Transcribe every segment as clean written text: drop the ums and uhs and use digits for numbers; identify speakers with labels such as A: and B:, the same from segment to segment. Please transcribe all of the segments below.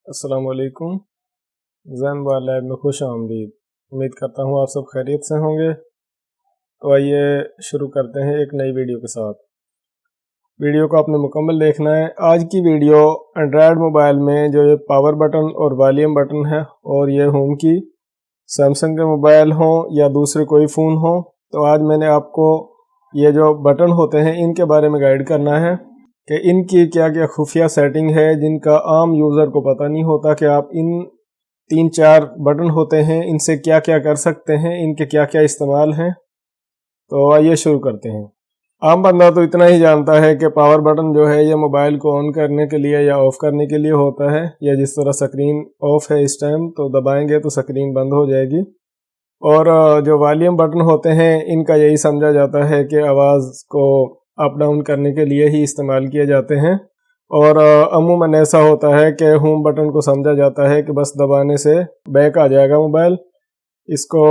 A: السلام علیکم۔ زین بار لیب میں خوش آمدید۔ امید کرتا ہوں آپ سب خیریت سے ہوں گے۔ تو آئیے شروع کرتے ہیں ایک نئی ویڈیو کے ساتھ۔ ویڈیو کو آپ نے مکمل دیکھنا ہے۔ آج کی ویڈیو اینڈرائیڈ موبائل میں جو یہ پاور بٹن اور والیوم بٹن ہے اور یہ ہوم کی سیمسنگ کے موبائل ہوں یا دوسرے کوئی فون ہوں، تو آج میں نے آپ کو یہ جو بٹن ہوتے ہیں ان کے بارے میں گائیڈ کرنا ہے کہ ان کی کیا کیا خفیہ سیٹنگ ہے جن کا عام یوزر کو پتہ نہیں ہوتا کہ آپ ان 3-4 بٹن ہوتے ہیں ان سے کیا کیا کر سکتے ہیں، ان کے کیا کیا استعمال ہیں۔ تو آئیے شروع کرتے ہیں۔ عام بندہ تو اتنا ہی جانتا ہے کہ پاور بٹن جو ہے یہ موبائل کو آن کرنے کے لیے یا آف کرنے کے لیے ہوتا ہے، یا جس طرح سکرین آف ہے اس ٹائم تو دبائیں گے تو سکرین بند ہو جائے گی۔ اور جو والیوم بٹن ہوتے ہیں ان کا یہی سمجھا جاتا ہے کہ آواز کو اپ ڈاؤن کرنے کے لیے ہی استعمال کیے جاتے ہیں، اور عموماً ایسا ہوتا ہے کہ ہوم بٹن کو سمجھا جاتا ہے کہ بس دبانے سے بیک آ جائے گا موبائل، اس کو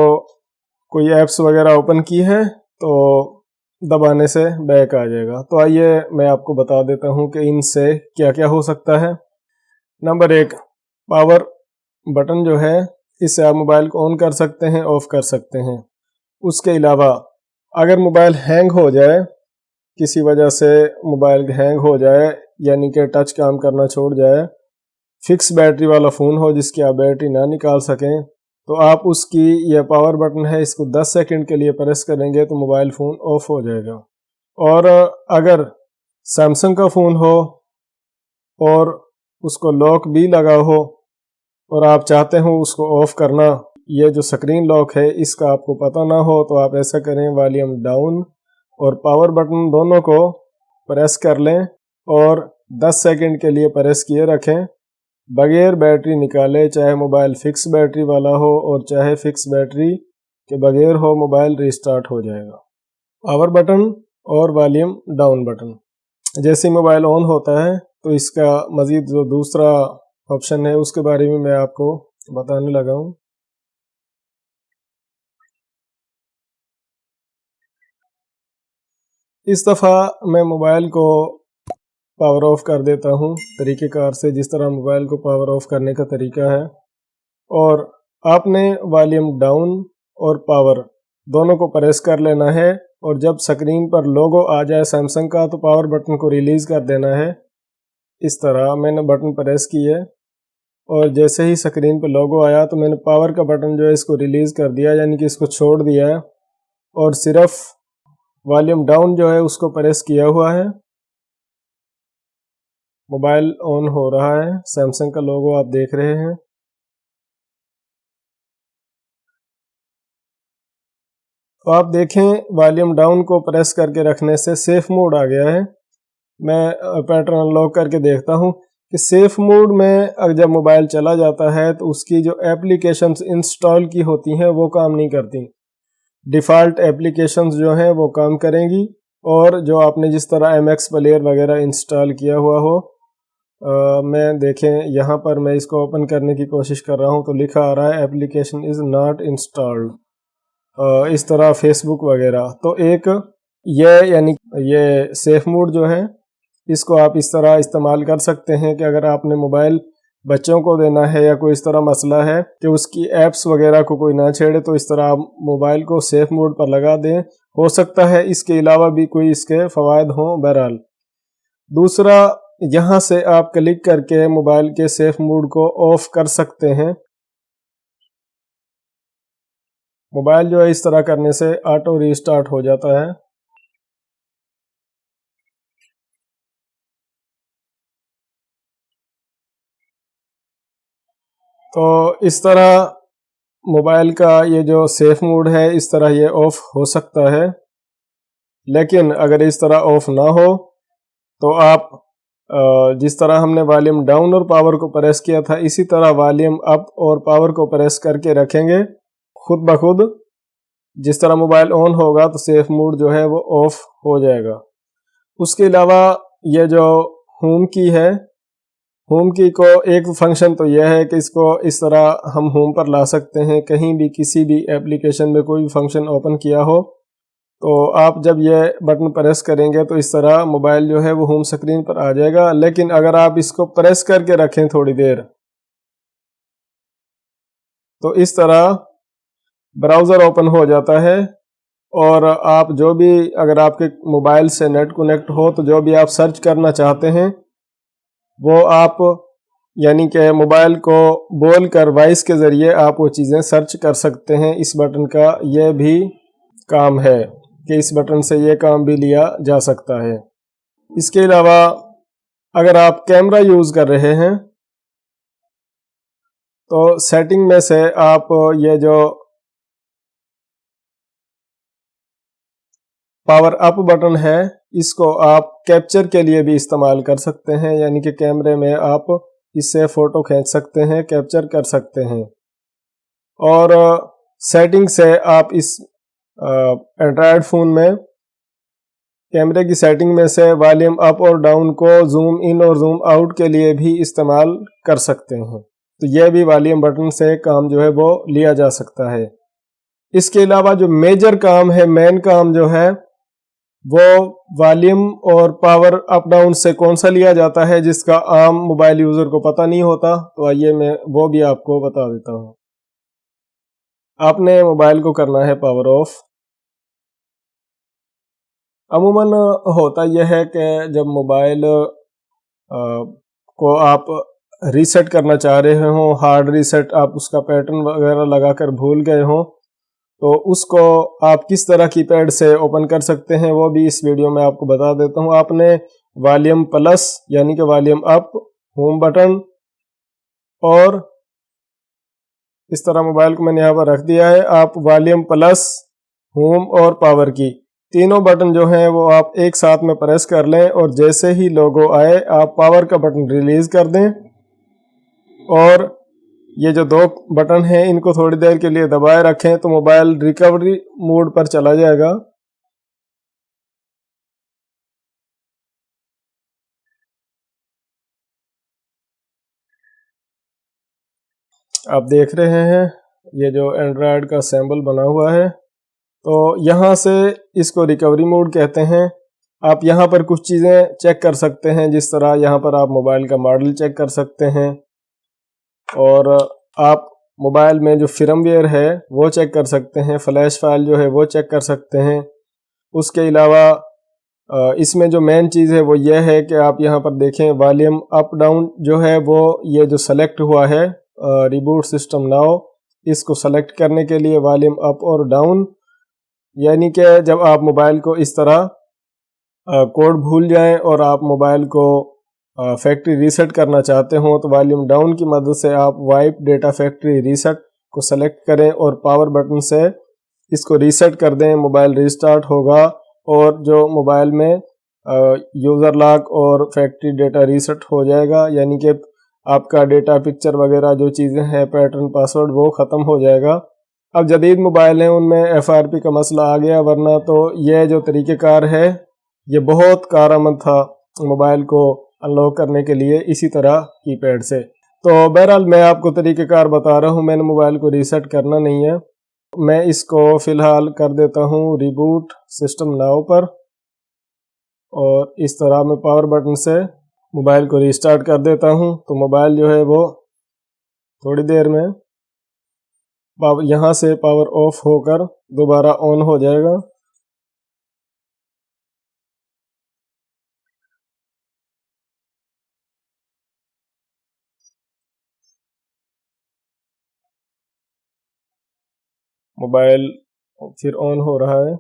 A: کوئی ایپس وغیرہ اوپن کی ہے تو دبانے سے بیک آ جائے گا۔ تو آئیے میں آپ کو بتا دیتا ہوں کہ ان سے کیا کیا ہو سکتا ہے۔ نمبر 1، پاور بٹن جو ہے اس سے آپ موبائل کو آن کر سکتے ہیں، آف کر سکتے ہیں۔ اس کے علاوہ اگر موبائل ہینگ ہو جائے، کسی وجہ سے موبائل ہینگ ہو جائے یعنی کہ ٹچ کام کرنا چھوڑ جائے، فکس بیٹری والا فون ہو جس کی آپ بیٹری نہ نکال سکیں، تو آپ اس کی یہ پاور بٹن ہے اس کو 10 سیکنڈ کے لیے پریس کریں گے تو موبائل فون آف ہو جائے گا۔ اور اگر سیمسنگ کا فون ہو اور اس کو لاک بھی لگا ہو اور آپ چاہتے ہو اس کو آف کرنا، یہ جو سکرین لاک ہے اس کا آپ کو پتہ نہ ہو، تو آپ ایسا کریں، والیوم ڈاؤن اور پاور بٹن دونوں کو پریس کر لیں اور 10 سیکنڈ کے لیے پریس کیے رکھیں، بغیر بیٹری نکالے، چاہے موبائل فکس بیٹری والا ہو اور چاہے فکس بیٹری کے بغیر ہو، موبائل ریسٹارٹ ہو جائے گا۔ پاور بٹن اور والیوم ڈاؤن بٹن جیسے موبائل آن ہوتا ہے تو اس کا مزید جو دوسرا آپشن ہے اس کے بارے میں آپ کو بتانے لگا ہوں۔ اس دفعہ میں موبائل کو پاور آف کر دیتا ہوں طریقہ کار سے، جس طرح موبائل کو پاور آف کرنے کا طریقہ ہے، اور آپ نے والیوم ڈاؤن اور پاور دونوں کو پریس کر لینا ہے، اور جب سکرین پر لوگو آ جائے سیمسنگ کا تو پاور بٹن کو ریلیز کر دینا ہے۔ اس طرح میں نے بٹن پریس کیے اور جیسے ہی سکرین پہ لوگو آیا تو میں نے پاور کا بٹن جو ہے اس کو ریلیز کر دیا، یعنی کہ اس کو چھوڑ دیا ہے، اور صرف والیوم ڈاؤن جو ہے اس کو پریس کیا ہوا ہے۔ موبائل آن ہو رہا ہے، سیمسنگ کا لوگو آپ دیکھ رہے ہیں۔ تو آپ دیکھیں والیوم ڈاؤن کو پریس کر کے رکھنے سے سیف موڈ آ گیا ہے۔ میں پیٹرن انلاک کر کے دیکھتا ہوں کہ سیف موڈ میں جب موبائل چلا جاتا ہے تو اس کی جو ایپلیکیشنز انسٹال کی ہوتی ہیں وہ کام نہیں کرتی، ڈیفالٹ ایپلیکیشنز جو ہیں وہ کام کریں گی، اور جو آپ نے جس طرح ایم ایکس پلیئر وغیرہ انسٹال کیا ہوا ہو، میں دیکھیں یہاں پر میں اس کو اوپن کرنے کی کوشش کر رہا ہوں تو لکھا آ رہا ہے ایپلیکیشن از ناٹ انسٹالڈ، اس طرح فیس بک وغیرہ۔ تو ایک یعنی یہ سیف موڈ جو ہے اس کو آپ اس طرح استعمال کر سکتے ہیں کہ اگر آپ نے موبائل بچوں کو دینا ہے یا کوئی اس طرح مسئلہ ہے کہ اس کی ایپس وغیرہ کو کوئی نہ چھیڑے، تو اس طرح آپ موبائل کو سیف موڈ پر لگا دیں، ہو سکتا ہے اس کے علاوہ بھی کوئی اس کے فوائد ہوں۔ بہرحال دوسرا، یہاں سے آپ کلک کر کے موبائل کے سیف موڈ کو آف کر سکتے ہیں۔ موبائل جو ہے اس طرح کرنے سے آٹو ریسٹارٹ ہو جاتا ہے۔ تو اس طرح موبائل کا یہ جو سیف موڈ ہے اس طرح یہ آف ہو سکتا ہے، لیکن اگر اس طرح آف نہ ہو تو آپ جس طرح ہم نے والیوم ڈاؤن اور پاور کو پریس کیا تھا اسی طرح والیوم اپ اور پاور کو پریس کر کے رکھیں گے، خود بخود جس طرح موبائل آن ہوگا تو سیف موڈ جو ہے وہ آف ہو جائے گا۔ اس کے علاوہ یہ جو ہوم کی ہے، ہوم کی کو ایک فنکشن تو یہ ہے کہ اس کو اس طرح ہم ہوم پر لا سکتے ہیں، کہیں بھی کسی بھی ایپلیکیشن میں کوئی بھی فنکشن اوپن کیا ہو تو آپ جب یہ بٹن پریس کریں گے تو اس طرح موبائل جو ہے وہ ہوم سکرین پر آ جائے گا، لیکن اگر آپ اس کو پریس کر کے رکھیں تھوڑی دیر تو اس طرح براؤزر اوپن ہو جاتا ہے، اور آپ جو بھی اگر آپ کے موبائل سے نیٹ کنیکٹ ہو تو جو بھی آپ سرچ کرنا چاہتے ہیں وہ آپ یعنی کہ موبائل کو بول کر وائس کے ذریعے آپ وہ چیزیں سرچ کر سکتے ہیں۔ اس بٹن کا یہ بھی کام ہے کہ اس بٹن سے یہ کام بھی لیا جا سکتا ہے۔ اس کے علاوہ اگر آپ کیمرہ یوز کر رہے ہیں تو سیٹنگ میں سے آپ یہ جو پاور اپ بٹن ہے اس کو آپ کیپچر کے لیے بھی استعمال کر سکتے ہیں، یعنی کہ کیمرے میں آپ اس سے فوٹو کھینچ سکتے ہیں، کیپچر کر سکتے ہیں۔ اور سیٹنگ سے آپ اس اینڈرائڈ فون میں کیمرے کی سیٹنگ میں سے والیوم اپ اور ڈاؤن کو زوم ان اور زوم آؤٹ کے لیے بھی استعمال کر سکتے ہیں، تو یہ بھی والیوم بٹن سے کام جو ہے وہ لیا جا سکتا ہے۔ اس کے علاوہ جو میجر کام ہے، مین کام جو ہے وہ والیوم اور پاور اپ ڈاؤن سے کون سا لیا جاتا ہے جس کا عام موبائل یوزر کو پتہ نہیں ہوتا، تو آئیے میں وہ بھی آپ کو بتا دیتا ہوں۔ آپ نے موبائل کو کرنا ہے پاور آف۔ عموماً ہوتا یہ ہے کہ جب موبائل کو آپ ریسیٹ کرنا چاہ رہے ہوں، ہارڈ ریسیٹ، آپ اس کا پیٹرن وغیرہ لگا کر بھول گئے ہوں، تو اس کو آپ کس طرح کی پیڈ سے اوپن کر سکتے ہیں وہ بھی اس ویڈیو میں آپ کو بتا دیتا ہوں۔ آپ نے والیوم پلس یعنی کہ والیوم اپ، ہوم بٹن، اور اس طرح موبائل کو میں نے یہاں پر رکھ دیا ہے، آپ والیوم پلس، ہوم اور پاور کی تینوں بٹن جو ہیں وہ آپ ایک ساتھ میں پریس کر لیں، اور جیسے ہی لوگو آئے آپ پاور کا بٹن ریلیز کر دیں، اور یہ جو دو بٹن ہیں ان کو تھوڑی دیر کے لیے دبائے رکھیں تو موبائل ریکوری موڈ پر چلا جائے گا۔ آپ دیکھ رہے ہیں یہ جو اینڈرائڈ کا سیمبل بنا ہوا ہے، تو یہاں سے اس کو ریکوری موڈ کہتے ہیں۔ آپ یہاں پر کچھ چیزیں چیک کر سکتے ہیں، جس طرح یہاں پر آپ موبائل کا ماڈل چیک کر سکتے ہیں، اور آپ موبائل میں جو فرم ویئر ہے وہ چیک کر سکتے ہیں، فلیش فائل جو ہے وہ چیک کر سکتے ہیں۔ اس کے علاوہ اس میں جو مین چیز ہے وہ یہ ہے کہ آپ یہاں پر دیکھیں والیوم اپ ڈاؤن جو ہے وہ یہ جو سلیکٹ ہوا ہے ریبوٹ سسٹم ناؤ، اس کو سلیکٹ کرنے کے لیے والیوم اپ اور ڈاؤن، یعنی کہ جب آپ موبائل کو اس طرح کوڈ بھول جائیں اور آپ موبائل کو فیکٹری ریسیٹ کرنا چاہتے ہوں تو والیوم ڈاؤن کی مدد سے آپ وائپ ڈیٹا فیکٹری ریسیٹ کو سلیکٹ کریں اور پاور بٹن سے اس کو ریسیٹ کر دیں، موبائل ریسٹارٹ ہوگا، اور جو موبائل میں یوزر لاک اور فیکٹری ڈیٹا ریسیٹ ہو جائے گا، یعنی کہ آپ کا ڈیٹا، پکچر وغیرہ جو چیزیں ہیں، پیٹرن، پاسورڈ، وہ ختم ہو جائے گا۔ اب جدید موبائل ہیں ان میں FRP کا مسئلہ آ گیا، ورنہ تو یہ جو طریقہ کار ہے یہ بہت کارآمد تھا موبائل کو انلاک کرنے کے لیے اسی طرح کی پیڈ سے۔ تو بہرحال میں آپ کو طریقہ کار بتا رہا ہوں، میں نے موبائل کو ریسیٹ کرنا نہیں ہے، میں اس کو فی الحال کر دیتا ہوں ریبوٹ سسٹم ناؤ پر، اور اس طرح میں پاور بٹن سے موبائل کو ریسٹارٹ کر دیتا ہوں، تو موبائل جو ہے وہ تھوڑی دیر میں یہاں سے پاور آف ہو کر دوبارہ آن ہو جائے گا۔ موبائل پھر آن ہو رہا ہے،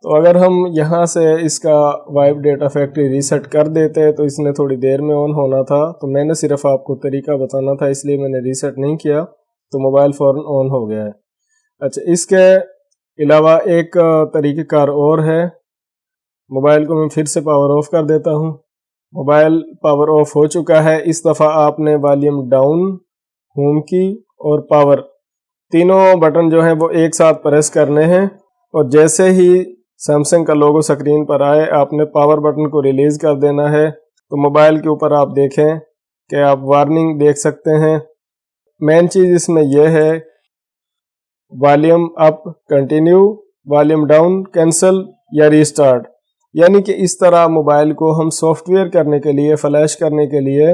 A: تو اگر ہم یہاں سے اس کا وائپ ڈیٹا فیکٹری ریسیٹ کر دیتے تو اس نے تھوڑی دیر میں آن ہونا تھا، تو میں نے صرف آپ کو طریقہ بتانا تھا اس لیے میں نے ریسیٹ نہیں کیا، تو موبائل فوراً آن ہو گیا ہے۔ اچھا، اس کے علاوہ ایک طریقہ کار اور ہے، موبائل کو میں پھر سے پاور آف کر دیتا ہوں، موبائل پاور آف ہو چکا ہے۔ اس دفعہ آپ نے والیوم ڈاؤن، ہوم کی اور پاور تینوں بٹن جو ہیں وہ ایک ساتھ پریس کرنے ہیں، اور جیسے ہی سیمسنگ کا لوگو سکرین پر آئے آپ نے پاور بٹن کو ریلیز کر دینا ہے، تو موبائل کے اوپر آپ دیکھیں کہ آپ وارننگ دیکھ سکتے ہیں۔ مین چیز اس میں یہ ہے والیوم اپ کنٹینیو، والیوم ڈاؤن کینسل یا ریسٹارٹ، یعنی کہ اس طرح موبائل کو ہم سافٹ ویئر کرنے کے لیے، فلیش کرنے کے لیے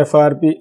A: FRP